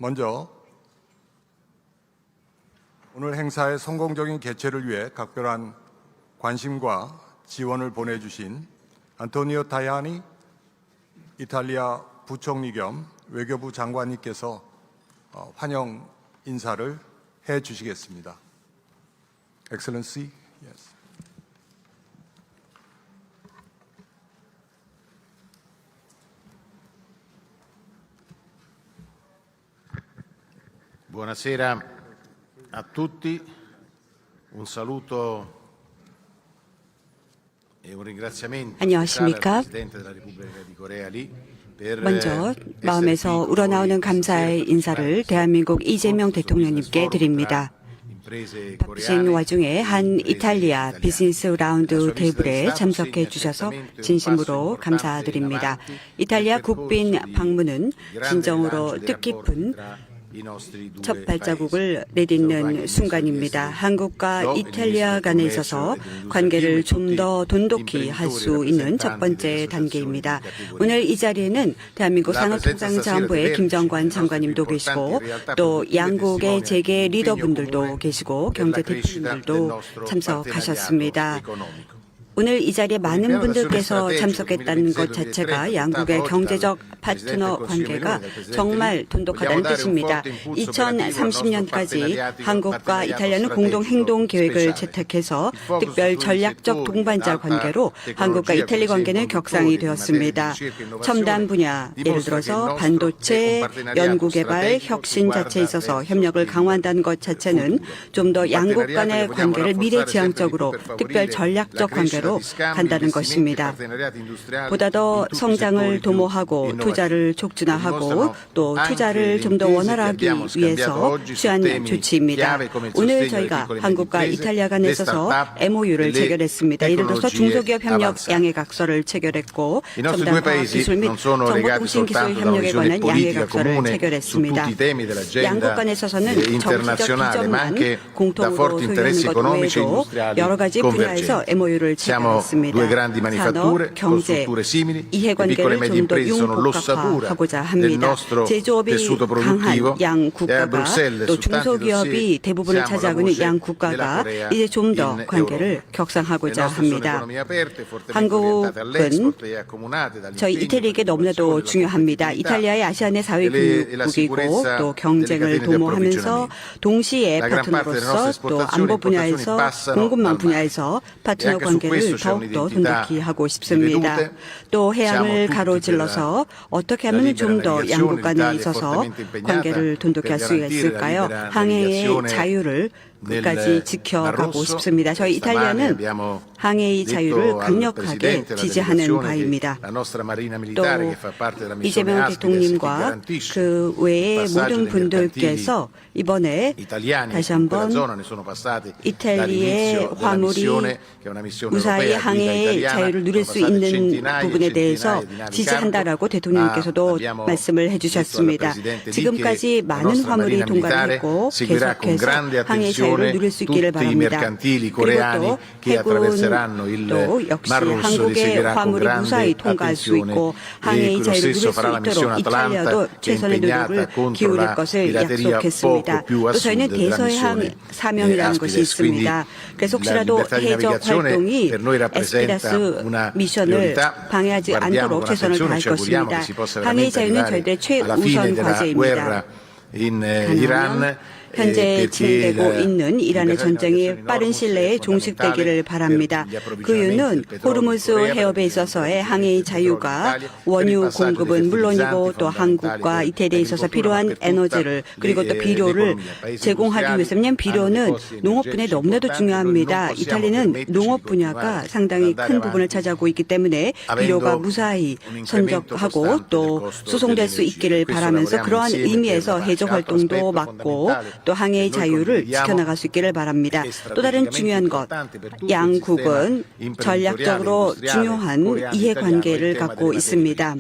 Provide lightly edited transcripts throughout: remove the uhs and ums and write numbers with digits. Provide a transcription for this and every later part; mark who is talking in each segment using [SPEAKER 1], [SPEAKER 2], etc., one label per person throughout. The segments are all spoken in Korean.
[SPEAKER 1] 먼저 오늘 행사의 성공적인 개최를 위해 각별한 관심과 지원을 보내주신 안토니오 타야니 이탈리아 부총리 겸 외교부 장관님께서 환영 인사를 해 주시겠습니다. Excellency, yes.
[SPEAKER 2] Buonasera a tutti, un saluto e un ringraziamento
[SPEAKER 3] 안녕하십니까?
[SPEAKER 2] al Presidente della Repubblica di Corea Lee per
[SPEAKER 3] 먼저 마음에서 우러나오는 감사의 인사를 대한민국 이재명 대통령님께 드립니다. 바쁘신 와중에 한 이탈리아 비즈니스 라운드 테이블에 참석해 주셔서 진심으로 감사드립니다. 이탈리아 국빈 방문은 진정으로 뜻깊은 첫 발자국을 내딛는 순간입니다. 한국과 이탈리아 간에 있어서 관계를 좀 더 돈독히 할 수 있는 첫 번째 단계입니다. 오늘 이 자리에는 대한민국 산업통상자원부의 김정관 장관님도 계시고 또 양국의 재계 리더분들도 계시고 경제 대표님들도 참석하셨습니다. 오늘 이 자리에 많은 분들께서 참석했다는 것 자체가 양국의 경제적 파트너 관계가 정말 돈독하다는 뜻입니다. 2030년까지 한국과 이탈리아는 공동 행동 계획을 채택해서 특별 전략적 동반자 관계로 한국과 이탈리 관계는 격상이 되었습니다. 첨단 분야, 예를 들어서 반도체, 연구개발, 혁신 자체에 있어서 협력을 강화한다는 것 자체는 좀 더 양국 간의 관계를 미래지향적으로 특별 전략적 관계로 간다는 것입니다. 보다 더 성장을 도모하고 투자를 촉진화하고 또 투자를 좀 더 원활하기 위해서 취한 조치입니다. 오늘 저희가 한국과 이탈리아 간에 있어서 MOU를 체결했습니다. 예를 들어서 중소기업 협력 양해각서를 체결했고 첨단과학 기술 및 정보통신기술 협력에 관한 양해각서를 체결했습니다. 양국 간에 있어서는 정치적 기점만 공통으로 소유하는 것 외에도 여러 가지 분야에서 MOU를 체결했습니다. 산업, 경제, 이해관계를 좀 더 융복합화하고자 합니다. 제조업이 강한 양 국가가 또 중소기업이 대부분을 차지하고 있는 양 국가가 이제 좀 더 관계를 격상하고자 합니다. 한국은 저희 이태리에게 너무나도 중요합니다. 이탈리아의 아시안의 사회교육국이고 또 경쟁을 도모하면서 동시에 파트너로서 또 안보 분야에서 공급망 분야에서 파트너 관계를 더욱더 돈독히 하고 싶습니다. 또 해양을 가로질러서 어떻게 하면 좀 더 양국 간에 있어서 관계를 돈독히 할 수 있을까요? 항해의 자유를 끝까지 지켜가고 싶습니다. 저희 이탈리아는 항해의 자유를 강력하게 지지하는 바입니다. 또 이재명 대통령님과 그 외의 모든 분들께서 이번에 다시 한번 이탈리아의 화물이 무사히 항해의 자유를 누릴 수 있는 부분에 대해서 지지한다라고 대통령님께서도 말씀을 해주셨습니다. 지금까지 많은 화물이 통과했고 계속해서 항해의 자유를 누릴 수 있기를 바랍니다. 그리고 또 해군도 역시 한국의 화물이 무사히 통과할 수 있고 항해의 자유를 누릴 수 있도록 이탈리아도 최선의 노력을 기울일 것을 약속했습니다. 또 저희는 대서해항 사명이라는 것이 있습니다. 그래서 혹시라도 해적 활동이 에스피라스 미션을 방해하지 않도록 최선을 다할 것입니다. 항해의 자유는 저희들의 최우선 과제입니다. 현재 진행되고 있는 이란의 전쟁이 빠른 시일 내에 종식되기를 바랍니다. 그 이유는 호르무즈 해협에 있어서의 항해의 자유가 원유 공급은 물론이고 또 한국과 이태리에 있어서 필요한 에너지를 그리고 또 비료를 제공하기 위해서는 비료는 농업 분야에 너무나도 중요합니다. 이탈리아는 농업 분야가 상당히 큰 부분을 차지하고 있기 때문에 비료가 무사히 선적하고 또 수송될 수 있기를 바라면서 그러한 의미에서 해적 활동도 막고 또 항해의 자유를 지켜나갈 수 있기를 바랍니다. 또 다른 중요한 것, 양국은 전략적으로 중요한 이해관계를 갖고 있습니다.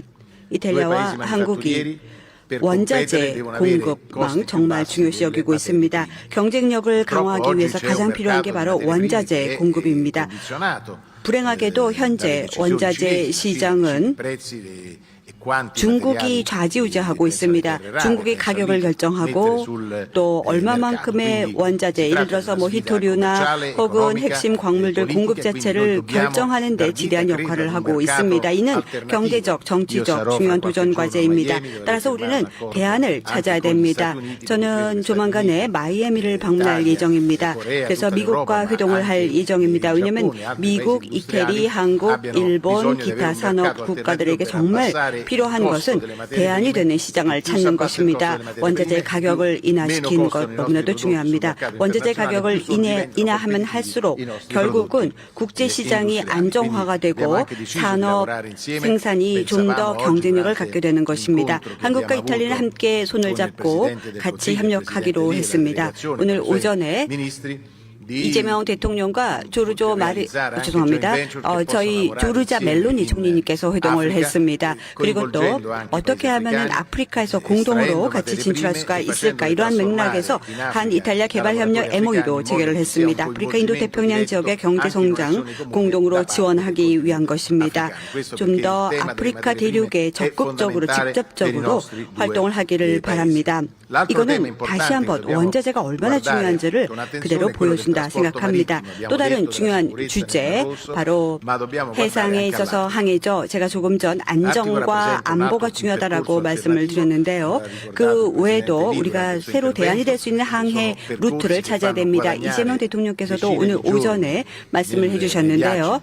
[SPEAKER 3] 이탈리아와 한국이 원자재 공급망 정말 중요시 여기고 있습니다. 경쟁력을 강화하기 위해서 가장 필요한 게 바로 원자재 공급입니다. 불행하게도 현재 원자재 시장은 중국이 좌지우지하고 있습니다. 중국이 가격을 결정하고 또 얼마만큼의 원자재, 예를 들어서 뭐 히토류나 혹은 핵심 광물들 공급 자체를 결정하는 데 지대한 역할을 하고 있습니다. 이는 경제적, 정치적 중요한 도전 과제입니다. 따라서 우리는 대안을 찾아야 됩니다. 저는 조만간에 마이애미를 방문할 예정입니다. 그래서 미국과 회동을 할 예정입니다. 왜냐하면 미국, 이태리, 한국, 일본, 기타 산업 국가들에게 정말 필요한 것은 대안이 되는 시장을 찾는 것입니다. 원자재 가격을 인하시키는 것 너무나도 중요합니다. 원자재 가격을 인하하면 할수록 결국은 국제시장이 안정화가 되고 산업 생산이 좀 더 경쟁력을 갖게 되는 것입니다. 한국과 이탈리아는 함께 손을 잡고 같이 협력하기로 했습니다. 오늘 오전에 이재명 대통령과 저희 조르자 멜로니 총리님께서 회동을 했습니다. 그리고 또 어떻게 하면은 아프리카에서 공동으로 같이 진출할 수가 있을까, 이러한 맥락에서 한 이탈리아 개발협력 MOU도 체결을 했습니다. 아프리카 인도 태평양 지역의 경제 성장 공동으로 지원하기 위한 것입니다. 좀 더 아프리카 대륙에 적극적으로 직접적으로 활동을 하기를 바랍니다. 이거는 다시 한번 원자재가 얼마나 중요한지를 그대로 보여준다 생각합니다. 또 다른 중요한 주제, 바로 해상에 있어서 항해죠. 제가 조금 전 안정과 안보가 중요하다라고 말씀을 드렸는데요. 그 외에도 우리가 새로 대안이 될 수 있는 항해 루트를 찾아야 됩니다. 이재명 대통령께서도 오늘 오전에 말씀을 해주셨는데요.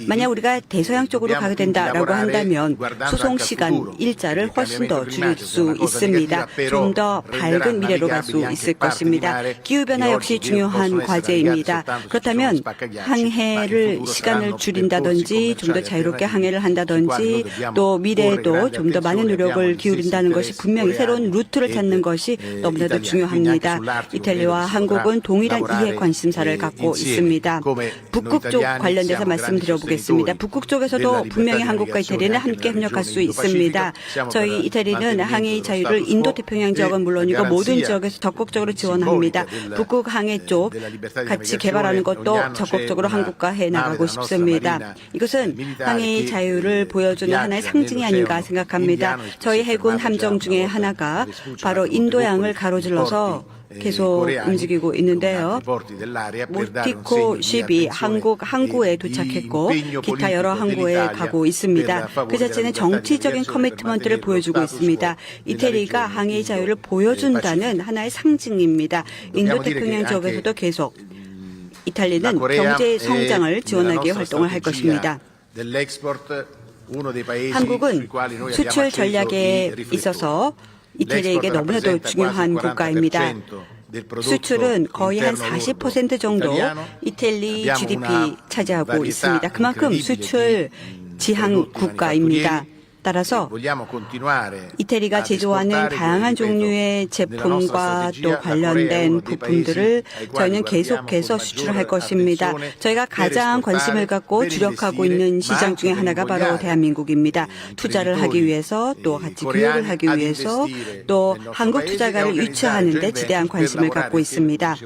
[SPEAKER 3] 만약 우리가 대서양 쪽으로 가게 된다라고 한다면 수송 시간, 일자를 훨씬 더 줄일 수 있습니다. 좀 더 밝은 미래로 갈 수 있을 것입니다. 기후변화 역시 중요한 과제입니다. 그렇다면 항해를 시간을 줄인다든지 좀 더 자유롭게 항해를 한다든지 또 미래에도 좀 더 많은 노력을 기울인다는 것이 분명히 새로운 루트를 찾는 것이 너무나도 중요합니다. 이탈리아와 한국은 동일한 이해 관심사를 갖고 있습니다. 북극 쪽 관련돼서 말씀드려보겠습니다. 북극 쪽에서도 분명히 한국과 이탈리아는 함께 협력할 수 있습니다. 저희 이탈리아는 항해 자유를 인도태평양 지역은 물론이고 모든 지역에서 적극적으로 지원합니다. 북극 항해 쪽 같이 개발하는 것도 적극적으로 한국과 해나가고 싶습니다. 이것은 항해의 자유를 보여주는 하나의 상징이 아닌가 생각합니다. 저희 해군 함정 중에 하나가 바로 인도양을 가로질러서 계속 움직이고 있는데요. 모티코 쉽이 한국 항구에 도착했고 기타 여러 항구에 가고 있습니다. 그 자체는 정치적인 커미트먼트를 보여주고 있습니다. 이태리가 항해의 자유를 보여준다는 하나의 상징입니다. 인도태평양 지역에서도 계속 이탈리아는 경제 성장을 지원하기 위해 활동을 할 것입니다. 한국은 수출 전략에 있어서 이태리에게 너무나도 중요한 국가입니다. 수출은 거의 한 40% 정도 이태리 GDP 차지하고 있습니다. 그만큼 수출 지향 국가입니다. 따라서 이태리가 제조하는 다양한 종류의 제품과 또 관련된 부품들을 저희는 계속해서 수출을 할 것입니다. 저희가 가장 관심을 갖고 주력하고 있는 시장 중에 하나가 바로 대한민국입니다. 투자를 하기 위해서 또 같이 교육을 하기 위해서 또 한국 투자가를 유치하는 데 지대한 관심을 갖고 있습니다.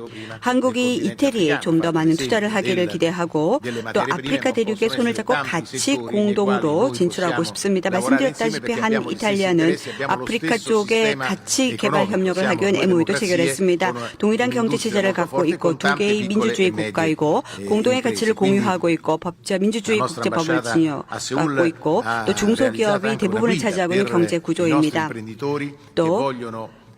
[SPEAKER 3] 한국이 이태리에 좀 더 많은 투자를 하기를 기대하고 또 아프리카 대륙에 손을 잡고 같이 공동으로 진출하고 싶습니다. 말씀드렸다시피 한 이탈리아는 아프리카 쪽에 같이 개발 협력을 하기 위한 MOU도 체결했습니다. 동일한 경제 체제를 갖고 있고 두 개의 민주주의 국가이고 공동의 가치를 공유하고 있고 법제 민주주의 국제법을 갖고 있고 또 중소기업이 대부분을 차지하고 있는 경제 구조입니다. 또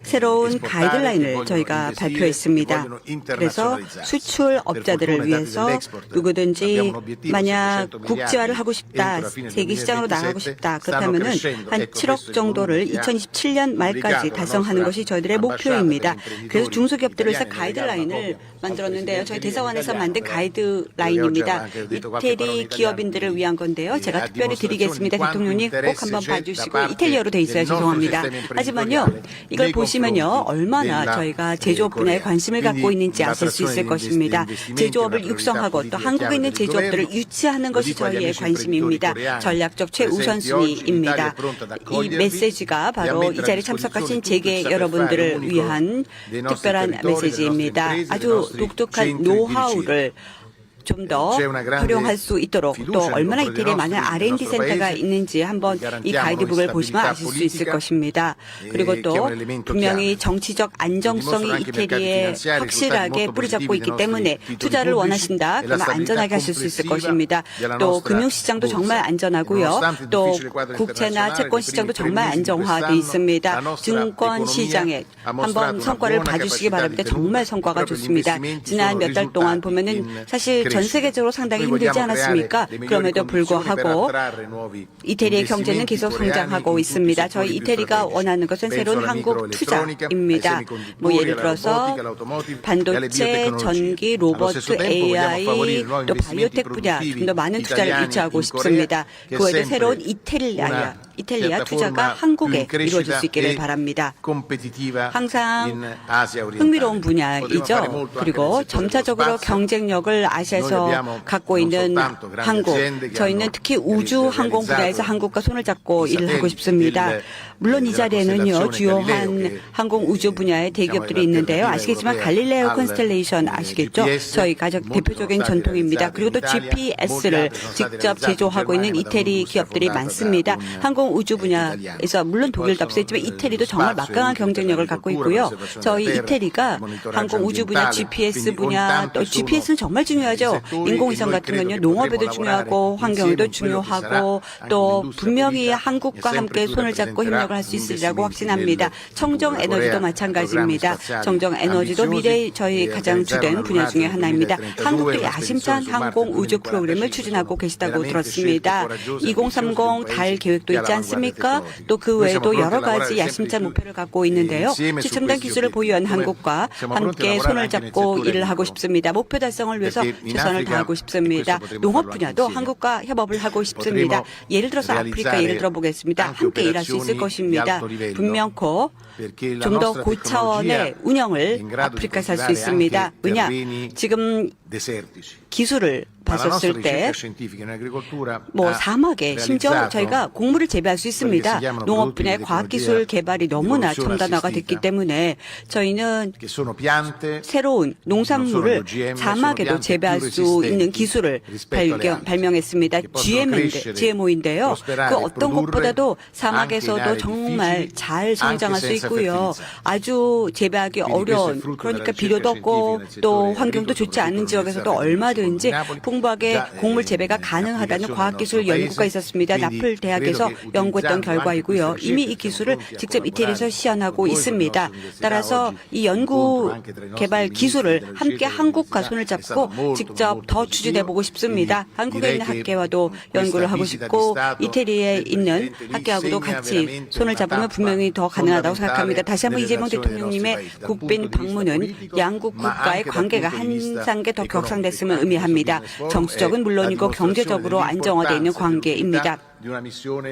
[SPEAKER 3] 새로운 가이드라인을 저희가 발표했습니다. 그래서 수출업자들을 위해서 누구든지 만약 국제화를 하고 싶다, 세계 시장으로 나가고 싶다, 그렇다면은 한 7억 정도를 2027년 말까지 달성하는 것이 저희들의 목표입니다. 그래서 중소기업들을 위해서 가이드라인을 만들었는데요. 저희 대사관에서 만든 가이드라인입니다. 이태리 기업인들을 위한 건데요. 제가 특별히 드리겠습니다. 대통령님 꼭 한번 봐주시고 이탈리아로 돼 있어요. 죄송합니다. 하지만요. 이걸 보시면요. 얼마나 저희가 제조업 분야에 관심을 갖고 있는지 아실 수 있을 것입니다. 제조업을 육성하고 또 한국에 있는 제조업들을 유치하는 것이 저희의 관심입니다. 전략적 최우선순위입니다. 이 메시지가 바로 이 자리에 참석하신 재계 여러분들을 위한 특별한 메시지입니다. 아주 독특한 노하우를 좀 더 활용할 수 있도록 또 얼마나 이태리에 많은 R&D 센터가 있는지 한번 이 가이드북을 보시면 아실 수 있을 것입니다. 그리고 또 분명히 정치적 안정성이 이태리에 확실하게 뿌리잡고 있기 때문에 투자를 원하신다. 그러면 안전하게 하실 수 있을 것입니다. 또 금융시장도 정말 안전하고요. 또 국채나 채권 시장도 정말 안정화되어 있습니다. 증권 시장에 한번 성과를 봐주시기 바랍니다. 정말 성과가 좋습니다. 지난 몇 달 동안 보면은 사실 전 세계적으로 상당히 힘들지 않았습니까? 그럼에도 불구하고 이태리의 경제는 계속 성장하고 있습니다. 저희 이태리가 원하는 것은 새로운 한국 투자입니다. 뭐 예를 들어서 반도체, 전기, 로봇, AI, 또 바이오텍 분야 좀 더 많은 투자를 유치하고 싶습니다. 그 외에도 새로운 이탈리아 투자가 한국에 이루어질 수 있기를 바랍니다. 항상 흥미로운 분야이죠. 그리고 점차적으로 경쟁력을 아시아에서 갖고 있는 한국, 저희는 특히 우주 항공 분야에서 한국과 손을 잡고 일을 하고 싶습니다. 물론 이 자리에는요, 주요한 항공 우주 분야의 대기업들이 있는데요. 아시겠지만 갈릴레오 콘스텔레이션 아시겠죠? 저희 가장 대표적인 전통입니다. 그리고 또 GPS를 직접 제조하고 있는 이태리 기업들이 많습니다. 항공 우주 분야에서 물론 독일도 앞서 있지만 이태리도 정말 막강한 경쟁력을 갖고 있고요. 저희 이태리가 항공 우주 분야, GPS 분야, 또 GPS는 정말 중요하죠. 인공위성 같은 건요, 농업에도 중요하고 환경에도 중요하고 또 분명히 한국과 함께 손을 잡고 협력을 할 수 있으리라고 확신합니다. 청정 에너지도 마찬가지입니다. 청정 에너지도 미래의 저희 가장 주된 분야 중에 하나입니다. 한국도 야심찬 항공 우주 프로그램을 추진하고 계시다고 들었습니다. 2030 달 계획도 있지 않습니까? 또 그 외에도 여러 가지 야심찬 목표를 갖고 있는데요. 최첨단 기술을 보유한 한국과 함께 손을 잡고 일을 하고 싶습니다. 목표 달성을 위해서 최선을 다하고 싶습니다. 농업 분야도 한국과 협업을 하고 싶습니다. 예를 들어서 아프리카 예를 들어보겠습니다. 함께 일할 수 있을 것입니다. 분명코 좀 더 고차원의 운영을 아프리카에서 할 수 있습니다. 왜냐? 지금 기술을 봤었을 때 뭐 사막에 심지어 저희가 곡물을 재배할 수 있습니다. 농업 분야의 과학기술 개발이 너무나 첨단화가 됐기 때문에 저희는 새로운 농산물을 사막에도 재배할 수 있는 기술을 발명했습니다. GMO인데요. 그 어떤 것보다도 사막에서도 정말 잘 성장할 수 있고요. 아주 재배하기 어려운, 그러니까 비료도 없고 또 환경도 좋지 않은 지역에서도 얼마든지 풍부하게 곡물 재배가 가능하다는 과학기술 연구가 있었습니다. 나플 대학에서 연구했던 결과이고요. 이미 이 기술을 직접 이태리에서 시연하고 있습니다. 따라서 이 연구 개발 기술을 함께 한국과 손을 잡고 직접 더 추진해 보고 싶습니다. 한국에 있는 학계와도 연구를 하고 싶고 이태리에 있는 학계하고도 같이 손을 잡으면 분명히 더 가능하다고 생각합니다. 다시 한번 이재명 대통령님의 국빈 방문은 양국 국가의 관계가 한 단계 더 격상됐음을 의미합니다. 정치적은 물론이고 경제적으로 안정화되어 있는 관계입니다.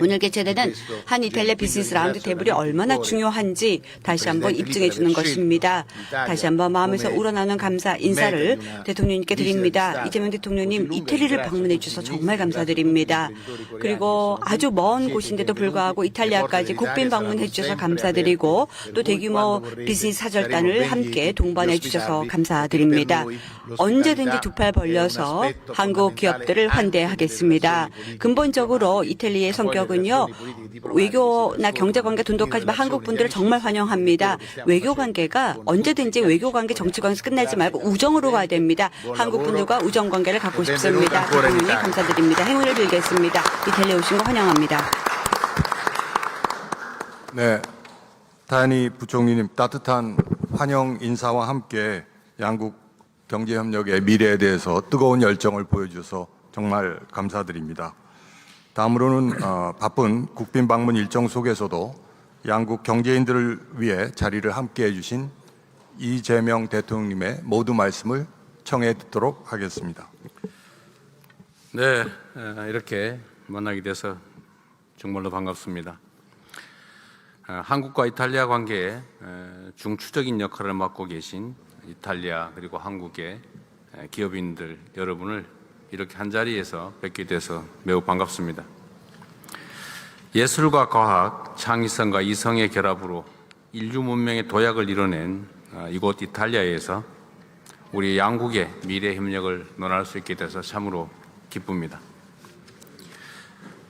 [SPEAKER 3] 오늘 개최되는 한 이탈리아 비즈니스 라운드 테이블이 얼마나 중요한지 다시 한번 입증해 주는 것입니다. 다시 한번 마음에서 우러나오는 감사 인사를 대통령님께 드립니다. 이재명 대통령님 이태리를 방문해 주셔서 정말 감사드립니다. 그리고 아주 먼 곳인데도 불구하고 이탈리아까지 국빈 방문해 주셔서 감사드리고 또 대규모 비즈니스 사절단을 함께 동반해 주셔서 감사드립니다. 언제든지 두 팔 벌려서 한국 기업들을 환대하겠습니다. 근본적으로 이탈리아의 성격은요, 외교나 경제관계 돈독하지만 한국 분들을 정말 환영합니다. 외교관계가 언제든지 외교관계 정치관계에서 끝나지 말고 우정으로 가야 됩니다. 한국 분들과 우정관계를 갖고 싶습니다. 대통령님 감사드립니다. 행운을 빌겠습니다. 이탈리아 오신 거 환영합니다.
[SPEAKER 1] 네, 타야니 부총리님 따뜻한 환영 인사와 함께 양국 경제협력의 미래에 대해서 뜨거운 열정을 보여주셔서 정말 감사드립니다. 다음으로는 바쁜 국빈 방문 일정 속에서도 양국 경제인들을 위해 자리를 함께해 주신 이재명 대통령님의 모두 말씀을 청해 듣도록 하겠습니다.
[SPEAKER 4] 네, 이렇게 만나게 돼서 정말로 반갑습니다. 한국과 이탈리아 관계에 중추적인 역할을 맡고 계신 이탈리아 그리고 한국의 기업인들 여러분을 이렇게 한자리에서 뵙게 돼서 매우 반갑습니다. 예술과 과학, 창의성과 이성의 결합으로 인류 문명의 도약을 이뤄낸 이곳 이탈리아에서 우리 양국의 미래 협력을 논할 수 있게 돼서 참으로 기쁩니다.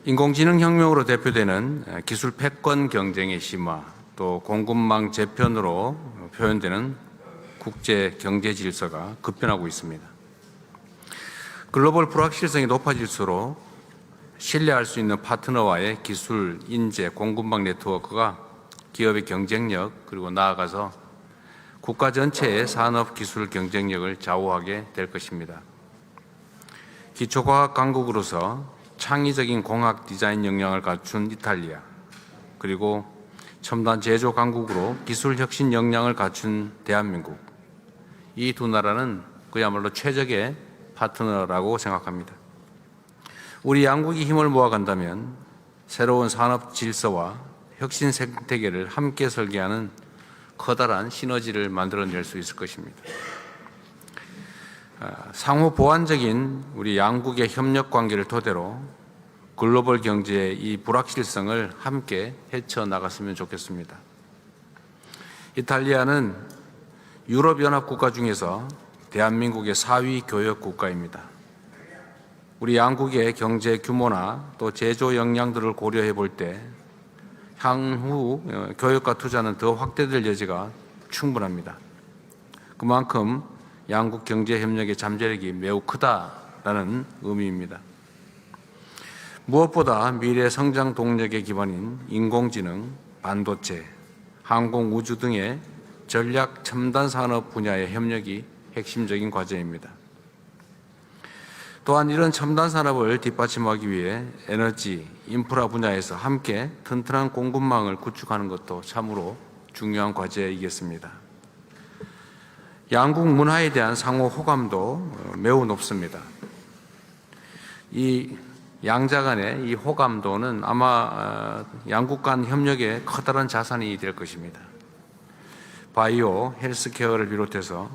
[SPEAKER 4] 인공지능 혁명으로 대표되는 기술 패권 경쟁의 심화, 또 공급망 재편으로 표현되는 국제 경제 질서가 급변하고 있습니다. 글로벌 불확실성이 높아질수록 신뢰할 수 있는 파트너와의 기술, 인재, 공급망 네트워크가 기업의 경쟁력 그리고 나아가서 국가 전체의 산업 기술 경쟁력을 좌우하게 될 것입니다. 기초과학 강국으로서 창의적인 공학 디자인 역량을 갖춘 이탈리아, 그리고 첨단 제조 강국으로 기술 혁신 역량을 갖춘 대한민국, 이 두 나라는 그야말로 최적의 파트너라고 생각합니다. 우리 양국이 힘을 모아간다면 새로운 산업 질서와 혁신 생태계를 함께 설계하는 커다란 시너지를 만들어낼 수 있을 것입니다. 상호 보완적인 우리 양국의 협력 관계를 토대로 글로벌 경제의 이 불확실성을 함께 헤쳐나갔으면 좋겠습니다. 이탈리아는 유럽연합 국가 중에서 대한민국의 4위 교역 국가입니다. 우리 양국의 경제 규모나 또 제조 역량들을 고려해 볼 때 향후 교역과 투자는 더 확대될 여지가 충분합니다. 그만큼 양국 경제 협력의 잠재력이 매우 크다라는 의미입니다. 무엇보다 미래 성장 동력의 기반인 인공지능, 반도체, 항공 우주 등의 전략 첨단 산업 분야의 협력이 핵심적인 과제입니다. 또한 이런 첨단 산업을 뒷받침하기 위해 에너지, 인프라 분야에서 함께 튼튼한 공급망을 구축하는 것도 참으로 중요한 과제이겠습니다. 양국 문화에 대한 상호 호감도 매우 높습니다. 이 양자 간의 이 호감도는 아마 양국 간 협력의 커다란 자산이 될 것입니다. 바이오, 헬스케어를 비롯해서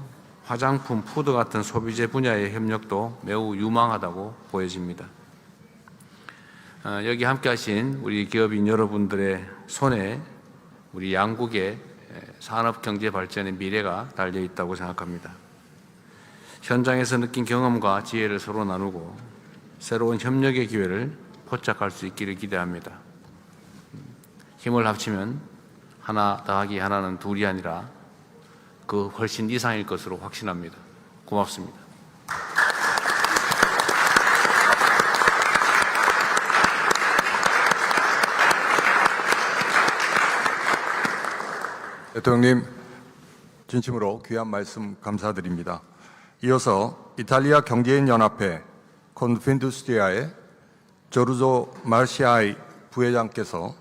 [SPEAKER 4] 화장품, 푸드 같은 소비재 분야의 협력도 매우 유망하다고 보여집니다. 여기 함께 하신 우리 기업인 여러분들의 손에 우리 양국의 산업 경제 발전의 미래가 달려 있다고 생각합니다. 현장에서 느낀 경험과 지혜를 서로 나누고 새로운 협력의 기회를 포착할 수 있기를 기대합니다. 힘을 합치면 하나 더하기 하나는 둘이 아니라 그 훨씬 이상일 것으로 확신합니다. 고맙습니다.
[SPEAKER 1] 대통령님, 진심으로 귀한 말씀 감사드립니다. 이어서 이탈리아 경제인 연합회 콘핀두스트리아의 조르조 마르시아이 부회장께서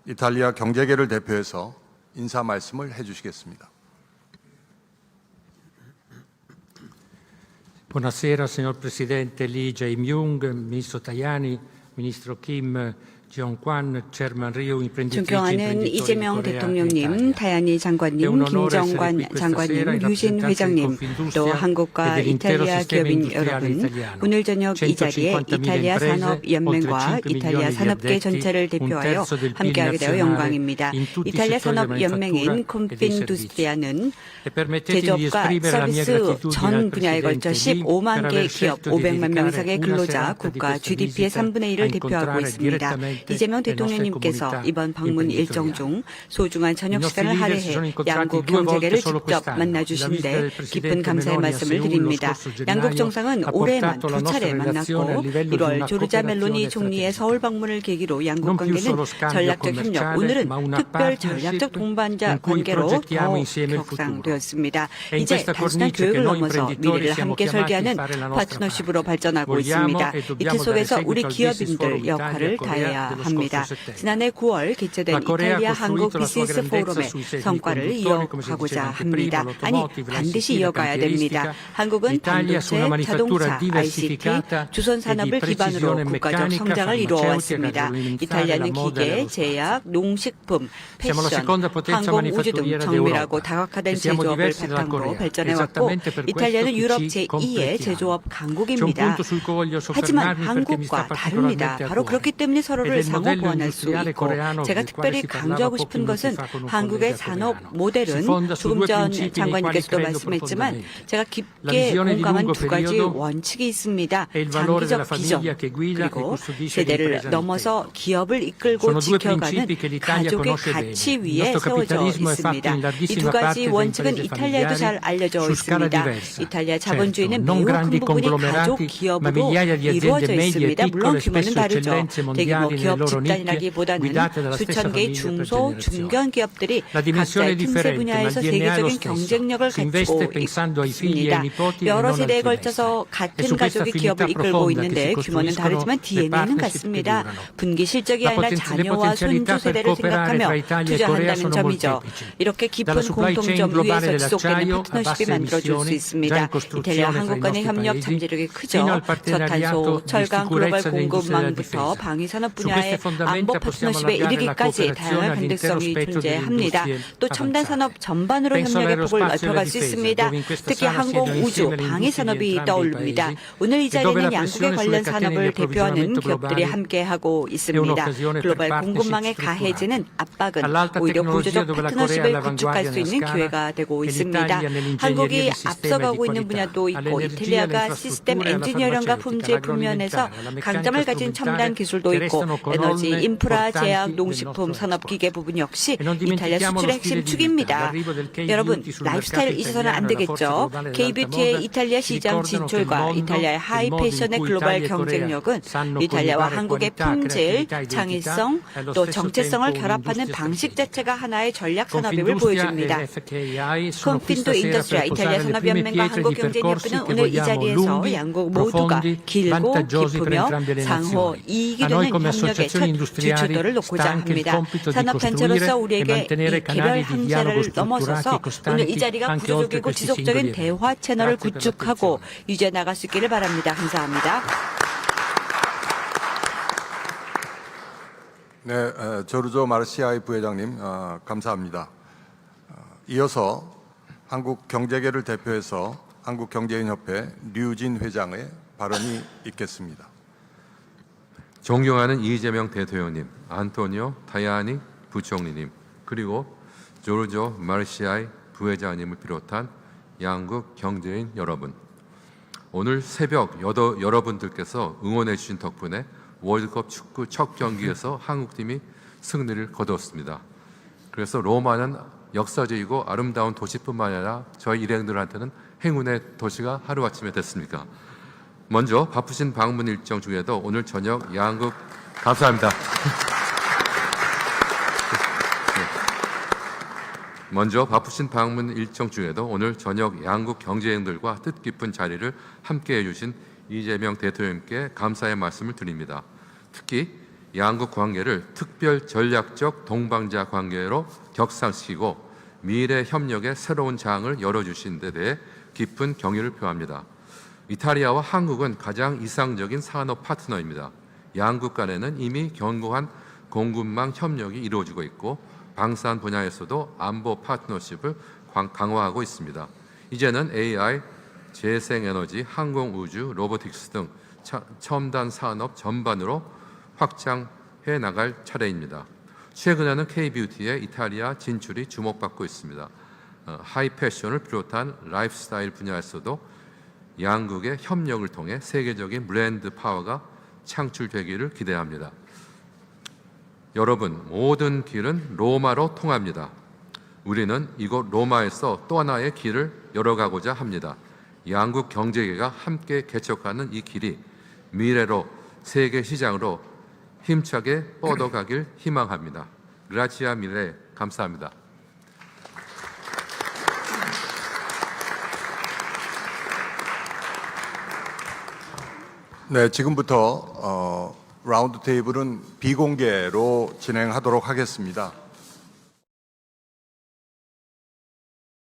[SPEAKER 1] 이탈리아 경제계를 대표해서 인사 말씀을 해주시겠습니다.
[SPEAKER 5] Buonasera signor Presidente Lee Jae-myung, Ministro Tajani, Ministro Kim Jong-kwan, Chairman Ryu,
[SPEAKER 3] 존경하는 이재명 대통령님, 타야니 장관님, 김정관 장관님, 유진 회장님, 또 한국과 이탈리아 기업인 여러분, 오늘 저녁 이 자리에 이탈리아 산업연맹과 이탈리아 산업계 전체를 대표하여 함께하게 되어 영광입니다. 이탈리아 산업연맹인 콘핀두스트리아는 제조업과 서비스 전 분야에 걸쳐 15만 개 기업, 500만 명 이상의 근로자, 국가 GDP의 3분의 1을 대표하고 있습니다. 이재명 대통령님께서 이번 방문 일정 중 소중한 저녁 시간을 할애해 양국 경제계를 직접 만나주신 데 깊은 감사의 말씀을 드립니다. 양국 정상은 올해만 2차례 만났고 1월 조르자 멜로니 총리의 서울 방문을 계기로 양국 관계는 전략적 협력, 오늘은 특별 전략적 동반자 관계로 더 격상되었습니다. 이제 단순한 교육을 넘어서 미래를 함께 설계하는 파트너십으로 발전하고 있습니다. 이 틀 속에서 우리 기업인들 역할을 다해야 합니다. 지난해 9월 개최된 이탈리아 한국 비즈니스 포럼의 성과를 이어가고자 합니다. 아니, 반드시 이어가야 됩니다. 한국은 반도체, 자동차, ICT, 주선 산업을 기반으로 국가적 성장을 이루어왔습니다. 이탈리아는 기계, 제약, 농식품, 패션, 항공, 우주 등 정밀하고 다각화된 제조업을 바탕으로 발전해왔고, 이탈리아는 유럽 제2의 제조업 강국입니다. 하지만 한국과 다릅니다. 바로 그렇기 때문에 서로를 기술을
[SPEAKER 5] del
[SPEAKER 3] 상호
[SPEAKER 5] modello
[SPEAKER 3] 보완할 수
[SPEAKER 5] industriale
[SPEAKER 3] 있고
[SPEAKER 5] coreano
[SPEAKER 3] 제가
[SPEAKER 5] del quale
[SPEAKER 3] 특별히
[SPEAKER 5] si parlava
[SPEAKER 3] 강조하고
[SPEAKER 5] pochi
[SPEAKER 3] 싶은
[SPEAKER 5] minuti
[SPEAKER 3] 것은
[SPEAKER 5] fa con un
[SPEAKER 3] 한국의
[SPEAKER 5] collega
[SPEAKER 3] 산업
[SPEAKER 5] coreano.
[SPEAKER 3] 모델은
[SPEAKER 5] Si fonda su
[SPEAKER 3] 조금
[SPEAKER 5] due
[SPEAKER 3] 전
[SPEAKER 5] principi nei
[SPEAKER 3] 장관님께서도
[SPEAKER 5] quali credo
[SPEAKER 3] 말씀했지만
[SPEAKER 5] profondamente.
[SPEAKER 3] 제가
[SPEAKER 5] La
[SPEAKER 3] 깊게
[SPEAKER 5] visione di
[SPEAKER 3] 공감한
[SPEAKER 5] lungo
[SPEAKER 3] 두 가지
[SPEAKER 5] periodo
[SPEAKER 3] 원칙이 있습니다.
[SPEAKER 5] e il valore della
[SPEAKER 3] 장기적 비전
[SPEAKER 5] famiglia che guida e
[SPEAKER 3] 그리고
[SPEAKER 5] custodisce
[SPEAKER 3] 세대를
[SPEAKER 5] l'impresa nel
[SPEAKER 3] 넘어서
[SPEAKER 5] tempo.
[SPEAKER 3] 기업을 이끌고
[SPEAKER 5] Sono due
[SPEAKER 3] 지켜가는
[SPEAKER 5] principi che l'Italia
[SPEAKER 3] 가족의
[SPEAKER 5] conosce bene.
[SPEAKER 3] 가치
[SPEAKER 5] Il
[SPEAKER 3] 위에
[SPEAKER 5] nostro
[SPEAKER 3] 세워져
[SPEAKER 5] capitalismo è fatto
[SPEAKER 3] 있습니다.
[SPEAKER 5] in
[SPEAKER 3] 이 두
[SPEAKER 5] larghissima
[SPEAKER 3] 가지
[SPEAKER 5] parte da
[SPEAKER 3] 원칙은
[SPEAKER 5] imprese
[SPEAKER 3] 이탈리아에도 잘
[SPEAKER 5] familiari
[SPEAKER 3] 알려져
[SPEAKER 5] su scala
[SPEAKER 3] 있습니다.
[SPEAKER 5] diversa.
[SPEAKER 3] 이탈리아
[SPEAKER 5] Certo,
[SPEAKER 3] 자본주의는
[SPEAKER 5] non
[SPEAKER 3] 매우 큰
[SPEAKER 5] grandi
[SPEAKER 3] 부분이 가족
[SPEAKER 5] conglomerati, ma
[SPEAKER 3] 기업으로
[SPEAKER 5] migliaia di aziende
[SPEAKER 3] 이루어져
[SPEAKER 5] medie e
[SPEAKER 3] 있습니다. 물론
[SPEAKER 5] piccole,
[SPEAKER 3] 규모는
[SPEAKER 5] spesso
[SPEAKER 3] 다르죠.
[SPEAKER 5] eccellenze
[SPEAKER 3] 대규모
[SPEAKER 5] mondiali nelle
[SPEAKER 3] 기업
[SPEAKER 5] loro nicchie,
[SPEAKER 3] 집단이라기보다는
[SPEAKER 5] guidate dalla stessa
[SPEAKER 3] 수천 개의
[SPEAKER 5] famiglia per
[SPEAKER 3] 중소,
[SPEAKER 5] generazioni.
[SPEAKER 3] 중견 기업들이
[SPEAKER 5] La dimensione
[SPEAKER 3] 각자의
[SPEAKER 5] è
[SPEAKER 3] 틈새
[SPEAKER 5] differente, ma
[SPEAKER 3] 분야에서
[SPEAKER 5] il DNA è lo
[SPEAKER 3] 세계적인
[SPEAKER 5] stesso.
[SPEAKER 3] 경쟁력을
[SPEAKER 5] Si investe
[SPEAKER 3] 갖추고
[SPEAKER 5] pensando ai figli e
[SPEAKER 3] 있습니다.
[SPEAKER 5] ai nipoti e
[SPEAKER 3] 여러
[SPEAKER 5] non al
[SPEAKER 3] 세대에
[SPEAKER 5] trimestre.
[SPEAKER 3] 걸쳐서
[SPEAKER 5] È
[SPEAKER 3] 같은
[SPEAKER 5] su questa
[SPEAKER 3] 가족이
[SPEAKER 5] affinità
[SPEAKER 3] 기업을 이끌고
[SPEAKER 5] profonda che
[SPEAKER 3] 있는데
[SPEAKER 5] si
[SPEAKER 3] 규모는
[SPEAKER 5] costruiscono
[SPEAKER 3] 다르지만
[SPEAKER 5] le
[SPEAKER 3] DNA는
[SPEAKER 5] partnership che
[SPEAKER 3] 같습니다.
[SPEAKER 5] durano.
[SPEAKER 3] 분기 실적이
[SPEAKER 5] Le
[SPEAKER 3] 아니라 자녀와
[SPEAKER 5] potenzialità
[SPEAKER 3] 손주
[SPEAKER 5] per
[SPEAKER 3] 세대를
[SPEAKER 5] cooperare
[SPEAKER 3] 생각하며
[SPEAKER 5] fra Italia e Corea
[SPEAKER 3] 투자한다는
[SPEAKER 5] sono
[SPEAKER 3] 점이죠.
[SPEAKER 5] molteplici.
[SPEAKER 3] 이렇게 깊은
[SPEAKER 5] Dalla supply chain
[SPEAKER 3] 공통점
[SPEAKER 5] globale
[SPEAKER 3] 위에서 지속되는
[SPEAKER 5] dell'acciaio a
[SPEAKER 3] 파트너십이
[SPEAKER 5] basse
[SPEAKER 3] 만들어질 수
[SPEAKER 5] emissioni, già
[SPEAKER 3] 있습니다.
[SPEAKER 5] in
[SPEAKER 3] 이탈리아
[SPEAKER 5] costruzione fra i
[SPEAKER 3] 한국 간의
[SPEAKER 5] nostri
[SPEAKER 3] 협력
[SPEAKER 5] paesi,
[SPEAKER 3] 잠재력이
[SPEAKER 5] fino
[SPEAKER 3] 크죠.
[SPEAKER 5] al partenariato
[SPEAKER 3] 저탄소,
[SPEAKER 5] di
[SPEAKER 3] 철강, 글로벌
[SPEAKER 5] sicurezza dell'industria della
[SPEAKER 3] 공급망부터
[SPEAKER 5] difesa.
[SPEAKER 3] 방위산업
[SPEAKER 5] Su
[SPEAKER 3] 분야의
[SPEAKER 5] queste fondamenta
[SPEAKER 3] 안보
[SPEAKER 5] possiamo
[SPEAKER 3] 파트너십에
[SPEAKER 5] allargare la
[SPEAKER 3] 이르기까지
[SPEAKER 5] cooperazione
[SPEAKER 3] 다양한
[SPEAKER 5] all'intero
[SPEAKER 3] 가능성이
[SPEAKER 5] spettro delle
[SPEAKER 3] 존재합니다.
[SPEAKER 5] industrie
[SPEAKER 3] 또 첨단
[SPEAKER 5] avanzate.
[SPEAKER 3] 산업 전반으로
[SPEAKER 5] Penso
[SPEAKER 3] 협력의 폭을
[SPEAKER 5] all'aerospazio e alla
[SPEAKER 3] 넓혀갈 수
[SPEAKER 5] difesa,
[SPEAKER 3] 있습니다.
[SPEAKER 5] dove in questa
[SPEAKER 3] 특히
[SPEAKER 5] sala
[SPEAKER 3] 항공,
[SPEAKER 5] siedono
[SPEAKER 3] 우주,
[SPEAKER 5] insieme le
[SPEAKER 3] 방위
[SPEAKER 5] industrie di
[SPEAKER 3] 산업이
[SPEAKER 5] entrambi i
[SPEAKER 3] 떠오릅니다.
[SPEAKER 5] paesi,
[SPEAKER 3] 오늘 이
[SPEAKER 5] e dove
[SPEAKER 3] 자리는
[SPEAKER 5] la
[SPEAKER 3] 양국의
[SPEAKER 5] pressione
[SPEAKER 3] 관련
[SPEAKER 5] sulle catene
[SPEAKER 3] 산업을
[SPEAKER 5] di
[SPEAKER 3] 대표하는
[SPEAKER 5] approvvigionamento
[SPEAKER 3] 기업들이
[SPEAKER 5] globali
[SPEAKER 3] 함께하고
[SPEAKER 5] è
[SPEAKER 3] 있습니다.
[SPEAKER 5] un'occasione per
[SPEAKER 3] 글로벌
[SPEAKER 5] partnership
[SPEAKER 3] 공급망에
[SPEAKER 5] strutturate.
[SPEAKER 3] 가해지는 압박은
[SPEAKER 5] All'alta
[SPEAKER 3] 오히려
[SPEAKER 5] tecnologia
[SPEAKER 3] 구조적
[SPEAKER 5] dove la Corea è
[SPEAKER 3] 파트너십을 구축할
[SPEAKER 5] all'avanguardia
[SPEAKER 3] 수
[SPEAKER 5] nella
[SPEAKER 3] 있는
[SPEAKER 5] scala
[SPEAKER 3] 기회가 되고
[SPEAKER 5] e
[SPEAKER 3] 있습니다.
[SPEAKER 5] l'Italia nell'ingegneria
[SPEAKER 3] 한국이
[SPEAKER 5] di sistema e di
[SPEAKER 3] 앞서가고 있는
[SPEAKER 5] qualità,
[SPEAKER 3] 분야도 있고
[SPEAKER 5] all'energia,
[SPEAKER 3] 이탈리아가
[SPEAKER 5] alle
[SPEAKER 3] 시스템
[SPEAKER 5] infrastrutture, alla
[SPEAKER 3] 엔지니어링과
[SPEAKER 5] farmaceutica,
[SPEAKER 3] 품질 부면에서
[SPEAKER 5] l'agroalimentare, alla meccanica
[SPEAKER 3] 강점을 가진 첨단
[SPEAKER 5] strumentale
[SPEAKER 3] 기술도
[SPEAKER 5] che
[SPEAKER 3] 있고
[SPEAKER 5] restano
[SPEAKER 3] 에너지,
[SPEAKER 5] colonne
[SPEAKER 3] 인프라,
[SPEAKER 5] portanti
[SPEAKER 3] 제약,
[SPEAKER 5] del
[SPEAKER 3] 농식품,
[SPEAKER 5] nostro
[SPEAKER 3] 산업,
[SPEAKER 5] export.
[SPEAKER 3] 기계 부분 역시
[SPEAKER 5] E non
[SPEAKER 3] 이탈리아
[SPEAKER 5] dimentichiamo
[SPEAKER 3] 수출의
[SPEAKER 5] lo
[SPEAKER 3] 핵심
[SPEAKER 5] stile di vita,
[SPEAKER 3] 축입니다.
[SPEAKER 5] l'arrivo del
[SPEAKER 3] 여러분,
[SPEAKER 5] K-beauty sul
[SPEAKER 3] 라이프스타일
[SPEAKER 5] mercato
[SPEAKER 3] 잊어서는 안
[SPEAKER 5] italiano e la forza
[SPEAKER 3] 되겠죠.
[SPEAKER 5] globale dell'alta
[SPEAKER 3] K-뷰티의
[SPEAKER 5] moda
[SPEAKER 3] 이탈리아
[SPEAKER 5] ci
[SPEAKER 3] 시장
[SPEAKER 5] ricordano che il
[SPEAKER 3] 진출과
[SPEAKER 5] mondo,
[SPEAKER 3] 이탈리아의
[SPEAKER 5] il
[SPEAKER 3] 하이
[SPEAKER 5] modo in
[SPEAKER 3] 패션의
[SPEAKER 5] cui
[SPEAKER 3] 글로벌
[SPEAKER 5] Italia e Corea
[SPEAKER 3] 경쟁력은
[SPEAKER 5] sanno
[SPEAKER 3] 이탈리아와
[SPEAKER 5] coniugare
[SPEAKER 3] 한국의
[SPEAKER 5] qualità,
[SPEAKER 3] 품질,
[SPEAKER 5] creatività, identità,
[SPEAKER 3] 창의성,
[SPEAKER 5] allo
[SPEAKER 3] 또
[SPEAKER 5] stesso
[SPEAKER 3] 정체성을
[SPEAKER 5] tempo
[SPEAKER 3] 결합하는
[SPEAKER 5] un'industria
[SPEAKER 3] 방식
[SPEAKER 5] strategica.
[SPEAKER 3] 자체가 하나의 전략 산업임을
[SPEAKER 5] Confindustria
[SPEAKER 3] 보여줍니다.
[SPEAKER 5] e FKI sono qui
[SPEAKER 3] 콘핀도
[SPEAKER 5] stasera
[SPEAKER 3] 인더스트리아,
[SPEAKER 5] per
[SPEAKER 3] 이탈리아
[SPEAKER 5] posare le prime
[SPEAKER 3] 산업연맹과
[SPEAKER 5] pietre di
[SPEAKER 3] 한국경제협회는
[SPEAKER 5] percorsi che
[SPEAKER 3] 오늘 이
[SPEAKER 5] vogliamo
[SPEAKER 3] 자리에서
[SPEAKER 5] lunghi,
[SPEAKER 3] 양국 모두가
[SPEAKER 5] profondi,
[SPEAKER 3] 길고
[SPEAKER 5] vantaggiosi per
[SPEAKER 3] 깊으며
[SPEAKER 5] entrambe le
[SPEAKER 3] 상호
[SPEAKER 5] nazioni.
[SPEAKER 3] 이익이
[SPEAKER 5] A noi
[SPEAKER 3] 되는
[SPEAKER 5] come
[SPEAKER 3] 협력의
[SPEAKER 5] associazioni
[SPEAKER 3] 첫
[SPEAKER 5] industriali
[SPEAKER 3] 주춧돌을
[SPEAKER 5] sta
[SPEAKER 3] 놓고자
[SPEAKER 5] anche il
[SPEAKER 3] 합니다.
[SPEAKER 5] compito di
[SPEAKER 3] 산업단체로서
[SPEAKER 5] costruire e
[SPEAKER 3] 우리에게
[SPEAKER 5] mantenere
[SPEAKER 3] 이 개별
[SPEAKER 5] canali di dialogo
[SPEAKER 3] 형제를
[SPEAKER 5] strutturati
[SPEAKER 3] 넘어서서
[SPEAKER 5] e
[SPEAKER 3] 오늘 이
[SPEAKER 5] costanti
[SPEAKER 3] 자리가
[SPEAKER 5] anche oltre
[SPEAKER 3] 구조적이고
[SPEAKER 5] questi
[SPEAKER 3] 지속적인
[SPEAKER 5] singoli
[SPEAKER 3] 대화
[SPEAKER 5] eventi.
[SPEAKER 3] 채널을
[SPEAKER 5] Grazie per
[SPEAKER 3] 구축하고
[SPEAKER 5] l'attenzione.
[SPEAKER 3] 유지해 나갈 수 있기를 바랍니다. 감사합니다.
[SPEAKER 1] 네, 조르조 마르시아이 부회장님 감사합니다. 이어서 한국 경제계를 대표해서 한국경제인협회 류진 회장의 발언이 있겠습니다.
[SPEAKER 6] 존경하는 이재명 대통령님, 안토니오 타야니 부총리님, 그리고 조르조 마르시아이 부회장님을 비롯한 양국 경제인 여러분, 오늘 새벽 여러분들께서 응원해 주신 덕분에 월드컵 축구 첫 경기에서 한국팀이 승리를 거두었습니다. 그래서 로마는 역사적이고 아름다운 도시뿐만 아니라 저희 일행들한테는 행운의 도시가 하루아침에 됐습니까? 먼저 바쁘신 방문 일정 중에도 오늘 저녁 양국 감사합니다. 먼저 바쁘신 방문 일정 중에도 오늘 저녁 양국 경제인들과 뜻깊은 자리를 함께해 주신 이재명 대통령님께 감사의 말씀을 드립니다. 특히 양국 관계를 특별 전략적 동반자 관계로 격상시키고 미래 협력의 새로운 장을 열어주신 데 대해 깊은 경의를 표합니다. 이탈리아와 한국은 가장 이상적인 산업 파트너입니다. 양국 간에는 이미 견고한 공급망 협력이 이루어지고 있고 방산 분야에서도 안보 파트너십을 강화하고 있습니다. 이제는 AI, 재생에너지, 항공우주, 로보틱스 등 첨단 산업 전반으로 확장해 나갈 차례입니다. 최근에는 K-뷰티의 이탈리아 진출이 주목받고 있습니다. 하이 패션을 비롯한 라이프스타일 분야에서도 양국의 협력을 통해 세계적인 브랜드 파워가 창출되기를 기대합니다. 여러분, 모든 길은 로마로 통합니다. 우리는 이곳 로마에서 또 하나의 길을 열어가고자 합니다. 양국 경제계가 함께 개척하는 이 길이 미래로 세계 시장으로 힘차게 뻗어가길 희망합니다. 그라치아 미래, 감사합니다.
[SPEAKER 1] 네, 지금부터 라운드 테이블은 비공개로 진행하도록 하겠습니다.